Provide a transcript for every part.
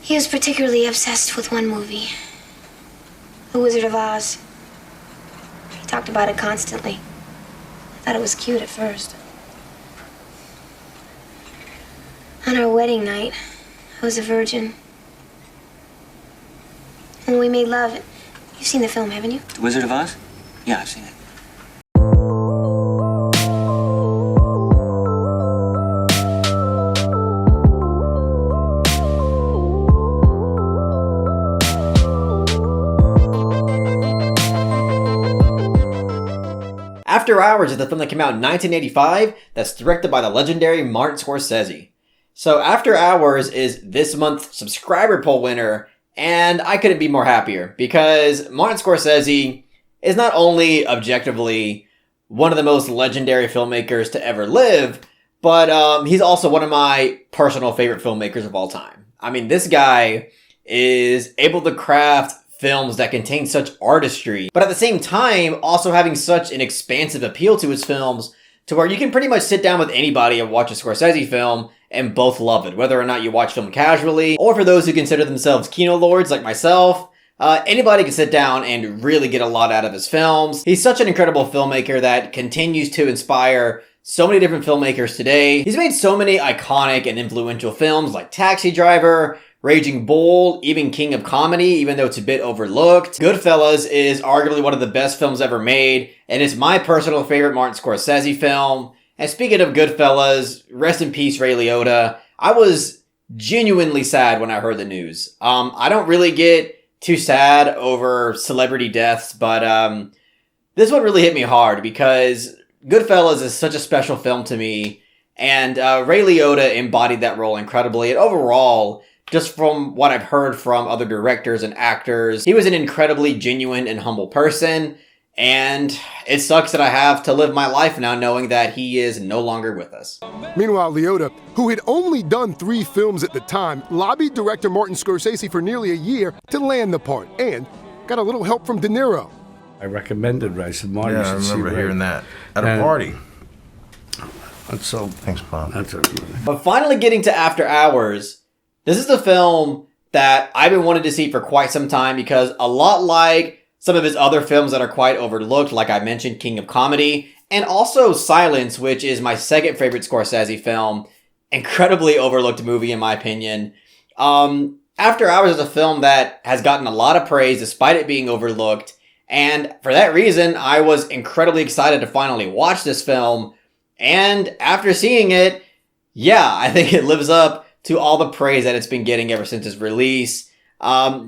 He was particularly obsessed with one movie, The Wizard of Oz. He talked about it constantly. I thought it was cute at first. On our wedding night, I was a virgin. When we made love, you've seen the film, haven't you? The Wizard of Oz? Yeah, I've seen it. After Hours is the film that came out in 1985 that's directed by the legendary Martin Scorsese. So After Hours is this month's subscriber poll winner, and I couldn't be more happier because Martin Scorsese is not only objectively one of the most legendary filmmakers to ever live, but he's also one of my personal favorite filmmakers of all time. I mean, this guy is able to craft films that contain such artistry, but at the same time, also having such an expansive appeal to his films to where you can pretty much sit down with anybody and watch a Scorsese film and both love it, whether or not you watch film casually, or for those who consider themselves kino lords like myself, anybody can sit down and really get a lot out of his films. He's such an incredible filmmaker that continues to inspire so many different filmmakers today. He's made so many iconic and influential films like Taxi Driver, Raging Bull, even King of Comedy, even though it's a bit overlooked. Goodfellas is arguably one of the best films ever made, and it's my personal favorite Martin Scorsese film. And speaking of Goodfellas, rest in peace Ray Liotta. I was genuinely sad when I heard the news. I don't really get too sad over celebrity deaths, but this one really hit me hard because Goodfellas is such a special film to me, and Ray Liotta embodied that role incredibly, and overall, just from what I've heard from other directors and actors, he was an incredibly genuine and humble person, and it sucks that I have to live my life now knowing that he is no longer with us. Meanwhile, Liotta, who had only done 3 films at the time, lobbied director Martin Scorsese for nearly a year to land the part, and got a little help from De Niro. I recommended Ray. I said, Martin, Yeah, I remember hearing that at a party. And so, Thanks, Bob. that's it. But finally getting to After Hours, this is the film that I've been wanting to see for quite some time because a lot like some of his other films that are quite overlooked, like I mentioned, King of Comedy, and also Silence, which is my second favorite Scorsese film, incredibly overlooked movie in my opinion. After Hours is a film that has gotten a lot of praise despite it being overlooked, and for that reason, I was incredibly excited to finally watch this film, and after seeing it, yeah, I think it lives up to all the praise that it's been getting ever since its release.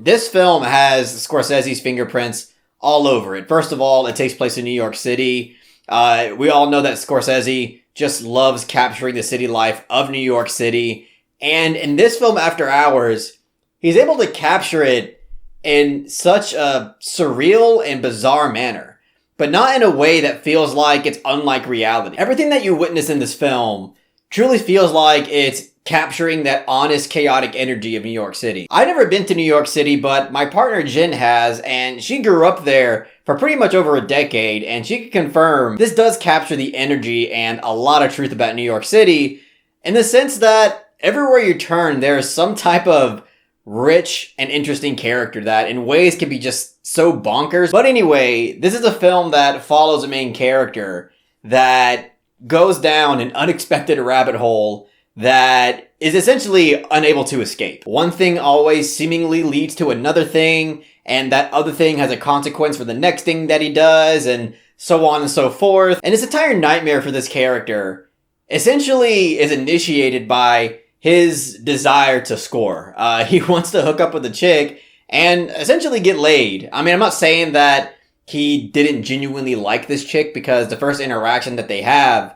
This film has Scorsese's fingerprints all over it. First of all, it takes place in New York City. We all know that Scorsese just loves capturing the city life of New York City. And in this film, After Hours, he's able to capture it in such a surreal and bizarre manner, but not in a way that feels like it's unlike reality. Everything that you witness in this film truly feels like it's capturing that honest, chaotic energy of New York City. I've never been to New York City, but my partner Jen has, and she grew up there for pretty much over a decade, and she can confirm this does capture the energy and a lot of truth about New York City in the sense that everywhere you turn, there's some type of rich and interesting character that in ways can be just so bonkers. But anyway, this is a film that follows a main character that goes down an unexpected rabbit hole that is essentially unable to escape. One thing always seemingly leads to another thing, and that other thing has a consequence for the next thing that he does, and so on and so forth. And this entire nightmare for this character essentially is initiated by his desire to score. He wants to hook up with a chick and essentially get laid. I mean, I'm not saying that he didn't genuinely like this chick, because the first interaction that they have,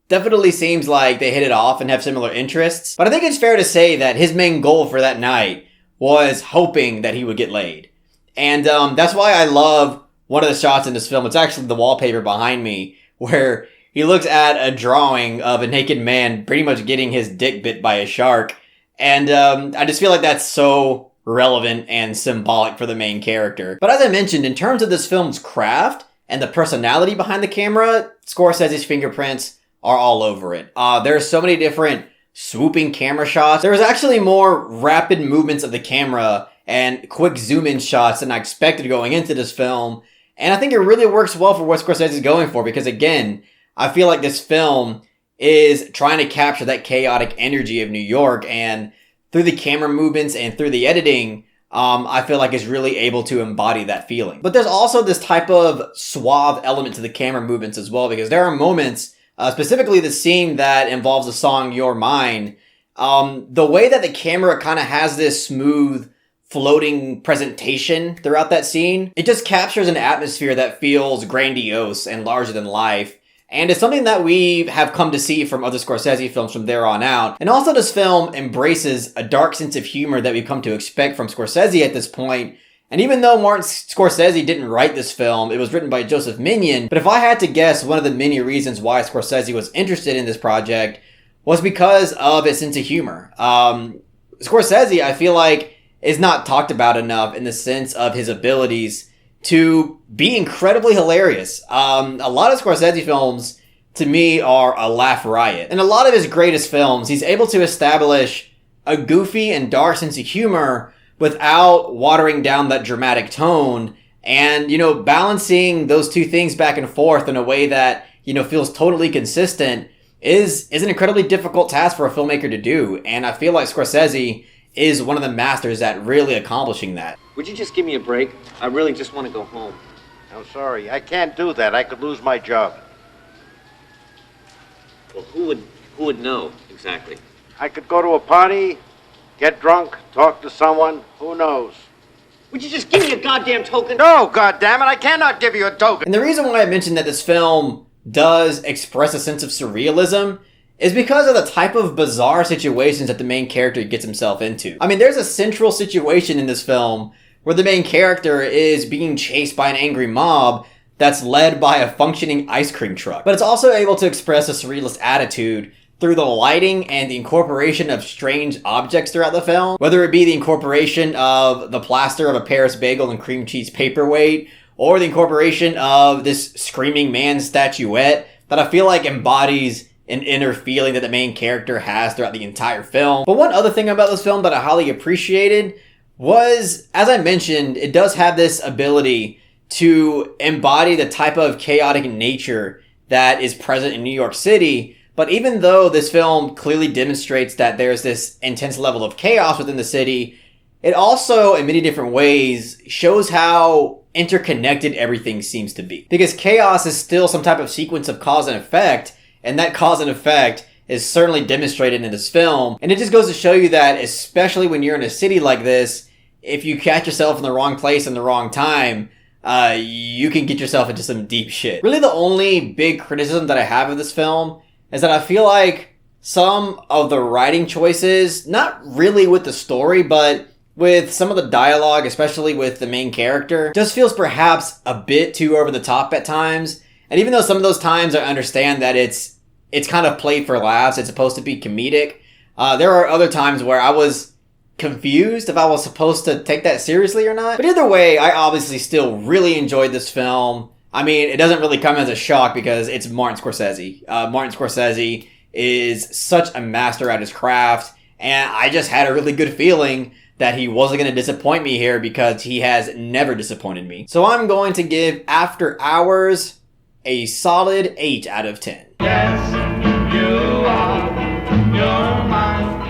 definitely seems like they hit it off and have similar interests. But I think it's fair to say that his main goal for that night was hoping that he would get laid. And that's why I love one of the shots in this film. It's actually the wallpaper behind me, where he looks at a drawing of a naked man pretty much getting his dick bit by a shark. And I just feel like that's so relevant and symbolic for the main character. But as I mentioned, in terms of this film's craft and the personality behind the camera, Scorsese's fingerprints are all over it. There are so many different swooping camera shots. There was actually more rapid movements of the camera and quick zoom-in shots than I expected going into this film. And I think it really works well for what Scorsese is going for, because again, I feel like this film is trying to capture that chaotic energy of New York, and through the camera movements and through the editing, I feel like it's really able to embody that feeling. But there's also this type of suave element to the camera movements as well, because there are moments, specifically the scene that involves the song You're Mine, the way that the camera kind of has this smooth, floating presentation throughout that scene, it just captures an atmosphere that feels grandiose and larger than life. And it's something that we have come to see from other Scorsese films from there on out. And also this film embraces a dark sense of humor that we've come to expect from Scorsese at this point. And even though Martin Scorsese didn't write this film, it was written by Joseph Minion. But if I had to guess, one of the many reasons why Scorsese was interested in this project was because of its sense of humor. Scorsese, I feel like, is not talked about enough in the sense of his abilities to be incredibly hilarious. A lot of Scorsese films, to me, are a laugh riot. In a lot of his greatest films, he's able to establish a goofy and dark sense of humor without watering down that dramatic tone, and, balancing those two things back and forth in a way that, feels totally consistent is an incredibly difficult task for a filmmaker to do. And I feel like Scorsese is one of the masters at really accomplishing that. Would you just give me a break? I really just want to go home. I'm sorry, I can't do that. I could lose my job. Well, who would know exactly? I could go to a party, get drunk, talk to someone. Who knows? Would you just give me a goddamn token? No, goddammit, I cannot give you a token. And the reason why I mentioned that this film does express a sense of surrealism is because of the type of bizarre situations that the main character gets himself into. I mean, there's a central situation in this film where the main character is being chased by an angry mob that's led by a functioning ice cream truck. But it's also able to express a surrealist attitude through the lighting and the incorporation of strange objects throughout the film, whether it be the incorporation of the plaster of a Paris bagel and cream cheese paperweight, or the incorporation of this screaming man statuette that I feel like embodies an inner feeling that the main character has throughout the entire film. But one other thing about this film that I highly appreciated was, as I mentioned, it does have this ability to embody the type of chaotic nature that is present in New York City. But even though this film clearly demonstrates that there's this intense level of chaos within the city, it also, in many different ways, shows how interconnected everything seems to be. Because chaos is still some type of sequence of cause and effect, and that cause and effect is certainly demonstrated in this film. And it just goes to show you that, especially when you're in a city like this, if you catch yourself in the wrong place in the wrong time, you can get yourself into some deep shit. Really, the only big criticism that I have of this film is that I feel like some of the writing choices, not really with the story, but with some of the dialogue, especially with the main character, just feels perhaps a bit too over the top at times. And even though some of those times I understand that it's kind of played for laughs, it's supposed to be comedic, there are other times where I was confused if I was supposed to take that seriously or not. But either way, I obviously still really enjoyed this film. I mean, it doesn't really come as a shock because it's Martin Scorsese. Martin Scorsese is such a master at his craft, and I just had a really good feeling that he wasn't going to disappoint me here because he has never disappointed me. So I'm going to give After Hours a solid 8 out of 10. Yes, you are. You're mine.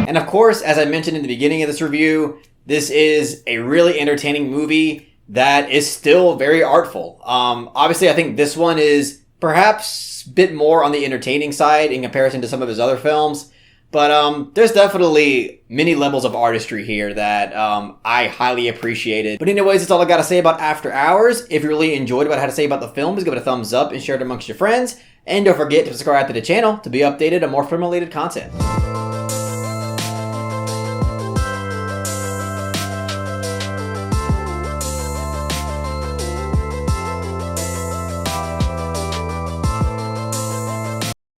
And of course, as I mentioned in the beginning of this review, this is a really entertaining movie that is still very artful. Obviously, I think this one is perhaps a bit more on the entertaining side in comparison to some of his other films. But there's definitely many levels of artistry here that I highly appreciated. But anyways, that's all I got to say about After Hours. If you really enjoyed what I had to say about the film, please give it a thumbs up and share it amongst your friends. And don't forget to subscribe to the channel to be updated on more film-related content.